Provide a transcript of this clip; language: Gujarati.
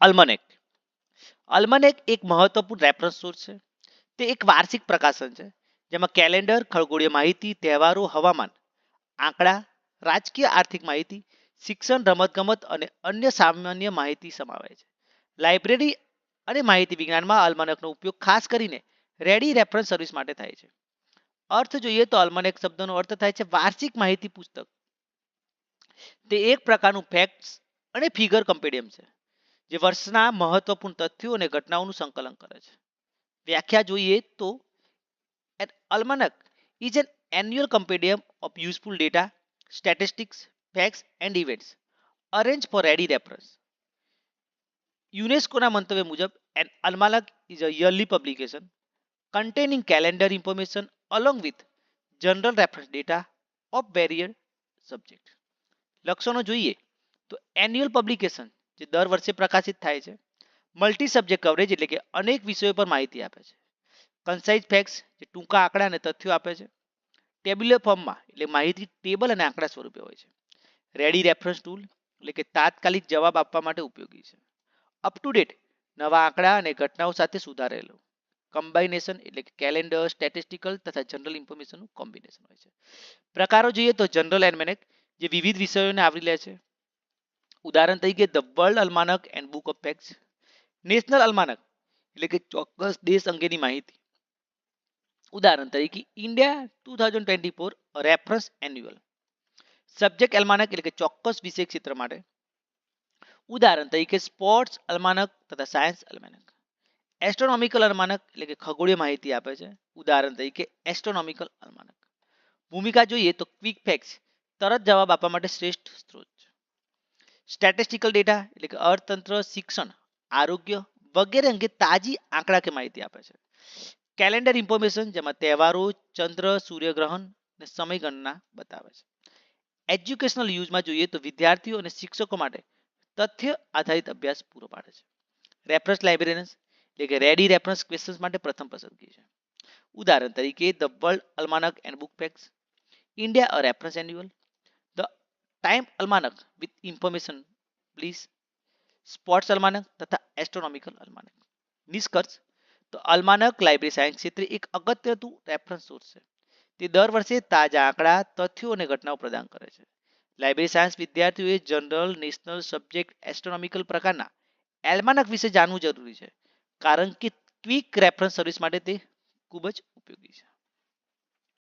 અલ્મનેક. અલ્મનેક એક મહત્વપૂર્ણ રેફરન્સ સોર્સ છે. તે એક વાર્ષિક પ્રકાશન છે જેમાં કેલેન્ડર, ખગોળીય માહિતી, તહેવારો, હવામાન, આંકડા, રાજકીય આર્થિક માહિતી, શિક્ષણ, રમતગમત અને અન્ય સામાન્ય માહિતી સમાવે છે. લાઇબ્રેરી અને માહિતી વિજ્ઞાનમાં અલ્મનકનો ઉપયોગ ખાસ કરીને રેડી રેફરન્સ સર્વિસ માટે થાય છે. અર્થ જોઈએ તો અલ્મનેક શબ્દનો અર્થ થાય છે વાર્ષિક માહિતી પુસ્તક. તે એક પ્રકારનું ફેક્ટ્સ અને ફિગર કમ્પેડિયમ છે જે વર્ષના મહત્વપૂર્ણ તથ્યો અને ઘટનાઓનું સંકલન કરે છે. વ્યાખ્યા જોઈએ તો an almanac is an annual compendium of useful data, statistics, facts and events arranged for ready reference. યુનેસ્કોના મંતવ્ય મુજબ an almanac is a yearly publication containing calendar information along with general reference data of various subjects. લક્ષણો જોઈએ તો એન્યુઅલ પબ્લિકેશન જે દર વર્ષે પ્રકાશિત થાય છે, મલ્ટી સબ્જેક્ટ કવરેજ એટલે કે અનેક વિષયો પર માહિતી આપે છે, કન્સાઇઝ ફેક્ટ્સ જે ટૂંકા આંકડા અને તથ્યો આપે છે, ટેબ્યુલર ફોર્મમાં એટલે માહિતી ટેબલ અને આંકડા સ્વરૂપે હોય છે, રેડી રેફરન્સ ટૂલ એટલે કે તાત્કાલિક જવાબ આપવા માટે ઉપયોગી છે, અપ ટુ ડેટ નવા આંકડા અને ઘટનાઓ સાથે સુધારેલો, કમ્બાઇનેશન એટલે કે કેલેન્ડર, સ્ટેટિસ્ટિકલ તથા જનરલ ઇન્ફોર્મેશનનું કોમ્બિનેશન હોય છે. પ્રકારો જોઈએ તો જનરલ એલ્મેનેક જે વિવિધ વિષયોને આવરી લે છે. ઉદાહરણ તરીકે the world almanac and book of facts. National almanac એટલે કે ચોક્કસ દેશ અંગેની માહિતી. ઉદાહરણ તરીકે India 2024 reference annual. Subject almanac એટલે કે ચોક્કસ વિષય ક્ષેત્ર માટે. ઉદાહરણ તરીકે સ્પોર્ટ્સ અલ્માનક તથા સાયન્સ અલ્માનક. એસ્ટ્રોનોમિકલ અલ્માનક એટલે કે ખગોળીય માહિતી આપે છે. ઉદાહરણ તરીકે એસ્ટ્રોનોમિકલ અલ્માનક. ભૂમિકા જોઈએ તો ક્વિક ફેક્ટ્સ તરત જવાબ આપવા માટે શ્રેષ્ઠ સ્ત્રોત. સ્ટેટિસ્ટિકલ ડેટા એટલે કે અર્થતંત્ર, શિક્ષણ, આરોગ્ય વગેરે અંગે તાજી આંકડા કે માહિતી આપે છે. કેલેન્ડર ઇન્ફોર્મેશન જેમાં તહેવારો, ચંદ્ર, સૂર્યગ્રહણ અને સમયગણના બતાવે છે. એજ્યુકેશનલ યુઝમાં જોઈએ તો વિદ્યાર્થીઓ અને શિક્ષકો માટે તથ્ય આધારિત અભ્યાસ પૂરો પાડે છે. રેફરન્સ લાઇબ્રેરિયન્સ એટલે કે રેડી રેફરન્સ ક્વેશ્ચન્સ માટે પ્રથમ પસંદગી છે. ઉદાહરણ તરીકે the world almanac and book facts, India a reference annual, the time almanac with information please, sports almanac તથા એસ્ટ્રોનોમિકલ અલ્માનક. નિષ્કર્ષ તો અલ્માનક લાઇબ્રેરી સાયન્સ ક્ષેત્રે એક અગત્યનું રેફરન્સ સોર્સ છે. તે દર વર્ષે તાજા આંકડા, તથ્યો અને ઘટનાઓ પ્રદાન કરે છે. લાઇબ્રેરી સાયન્સ વિદ્યાર્થીઓએ જનરલ, નેશનલ, સબ્જેક્ટ, એસ્ટ્રોનોમિકલ પ્રકારના એલ્માનક વિશે જાણવું જરૂરી છે કારણ કે ક્વિક રેફરન્સ સર્વિસ માટે તે ખૂબ જ ઉપયોગી છે.